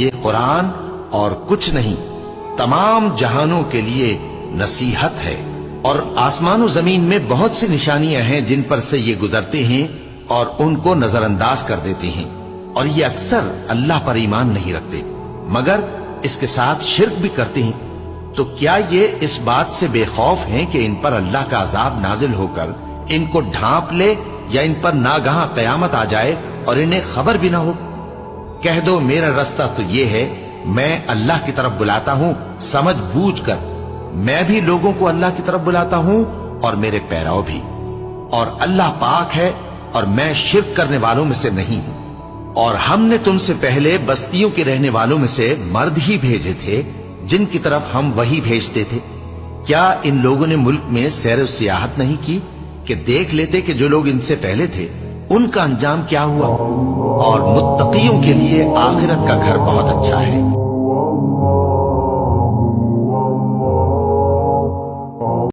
یہ قرآن اور کچھ نہیں تمام جہانوں کے لیے نصیحت ہے، اور آسمان و زمین میں بہت سی نشانیاں ہیں جن پر سے یہ گزرتے ہیں اور ان کو نظر انداز کر دیتے ہیں، اور یہ اکثر اللہ پر ایمان نہیں رکھتے مگر اس کے ساتھ شرک بھی کرتے ہیں۔ تو کیا یہ اس بات سے بے خوف ہیں کہ ان پر اللہ کا عذاب نازل ہو کر ان کو ڈھانپ لے، یا ان پر ناگہاں قیامت آ جائے اور انہیں خبر بھی نہ ہو؟ کہہ دو میرا رستہ تو یہ ہے، میں اللہ کی طرف بلاتا ہوں سمجھ بوجھ کر، میں بھی لوگوں کو اللہ کی طرف بلاتا ہوں اور میرے پیراو بھی، اور اللہ پاک ہے اور میں شرک کرنے والوں میں سے نہیں ہوں۔ اور ہم نے تم سے پہلے بستیوں کے رہنے والوں میں سے مرد ہی بھیجے تھے جن کی طرف ہم وہی بھیجتے تھے۔ کیا ان لوگوں نے ملک میں سیر و سیاحت نہیں کی کہ دیکھ لیتے کہ جو لوگ ان سے پہلے تھے ان کا انجام کیا ہوا؟ اور متقیوں کے لیے آخرت کا گھر بہت اچھا ہے۔